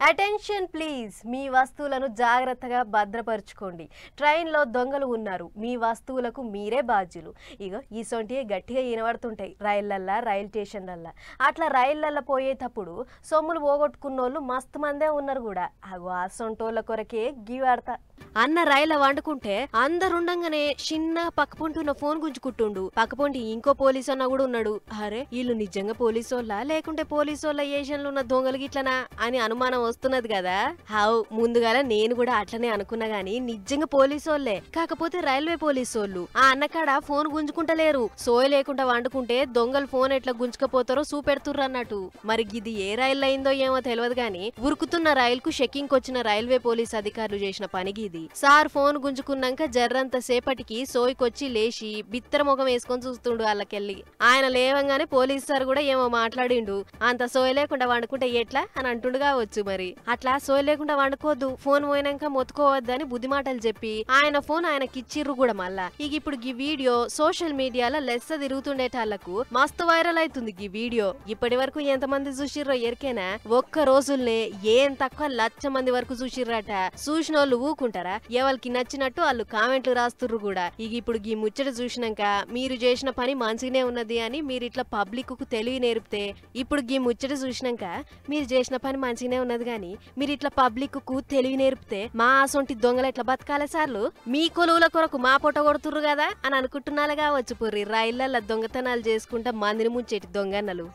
attention please మీ వస్తువులను జాగ్రత్తగా భద్రపరచుకోండి ట్రైన్లో దొంగలు ఉన్నారు మీ వస్తువులకు మీరే బాధ్యులు ఇగో ఈసొంటి గట్టిగా ఈనబడుతుంటాయి రైళ్లల్లా రైల్ స్టేషన్లల్లా అట్లా రైళ్లల్లా పోయేటప్పుడు సొమ్ములు పోగొట్టుకున్నోళ్ళు మస్తు మందే ఉన్నారు కూడా అగో అసొంటోళ్ళ కొరకే గీవాడతా అన్న రైల వండుకుంటే అందరుండంగానే చిన్న పక్కపొంటున్న ఫోన్ గుంజుకుంటుండు పక్కపొంటి ఇంకో పోలీసు అన్న కూడా ఉన్నాడు అరే వీళ్ళు నిజంగా పోలీసోళ్ళ లేకుంటే పోలీసోళ్ళ ఏషన్లు ఉన్న దొంగలు గిట్లనా అని అనుమానం వస్తున్నది కదా హావ్ ముందుగాల నేను కూడా అట్లనే అనుకున్నా గాని నిజంగా పోలీసోళ్లే కాకపోతే రైల్వే పోలీసోళ్ళు ఆ అన్నకాడ ఫోన్ గుంజుకుంటలేరు సోయ లేకుండా వండుకుంటే దొంగలు ఫోన్ ఎట్లా గుంజుకపోతారో చూపెడుతుర్రు అన్నట్టు మరి ఇది ఏ రైలు అయిందో ఏమో తెలియదు గాని ఉరుకుతున్న రైలుకు చెక్కింగ్ వచ్చిన రైల్వే పోలీస్ అధికారులు చేసిన పనికి సార్ ఫోన్ గుంజుకున్నాక జర్రంత సేపటికి సోయికొచ్చి లేచి బిత్తర ముఖం వేసుకొని చూస్తుండు వాళ్ళకెళ్ళి ఆయన లేవంగానే పోలీసు సార్ కూడా ఏమో మాట్లాడిండు అంత సోయ లేకుండా వండుకుంటే ఎట్లా అని అంటుండు కావచ్చు మరి అట్లా సోయ లేకుండా వండుకోవద్దు ఫోన్ పోయినాక మొత్తుకోవద్దని బుద్ధి మాటలు చెప్పి ఆయన ఫోన్ ఆయనకిచ్చిర్రు కూడా మళ్ళా ఇక ఇప్పుడు ఈ వీడియో సోషల్ మీడియాలో లెస్స తిరుగుతుండేటాళ్లకు మస్తు వైరల్ అవుతుంది ఈ వీడియో ఇప్పటి వరకు ఎంతమంది చూసిర్రో ఎరికేనా ఒక్క రోజుల్నే ఏం తక్కువ 1,00,000 మంది వరకు చూసిర్రట చూసిన వాళ్ళు ఊకుంటారా ఎవరికి నచ్చినట్టు వాళ్ళు కామెంట్లు రాస్తుర్రు కూడా ఇక ఇప్పుడు ఈ ముచ్చట చూసినాక మీరు చేసిన పని మంచిగానే ఉన్నది అని మీరు ఇట్లా పబ్లిక్ కు తెలివి నేర్పితే ఇప్పుడు ఈ ముచ్చట చూసినాక మీరు చేసిన పని మంచిగానే ఉన్నది గాని మీరు ఇట్లా పబ్లిక్ కు తెలివి నేర్పితే మా అసొంటి దొంగలు ఎట్లా బతకాలే సార్లు మీ కొలువుల కొరకు మా పొట్ట కొడుతుర్రు కదా అని అనుకుంటున్నాలే కావచ్చు పుర్రి రైళ్లలో దొంగతనాలు చేసుకుంటా మందిని ముంచేటి దొంగన్నలు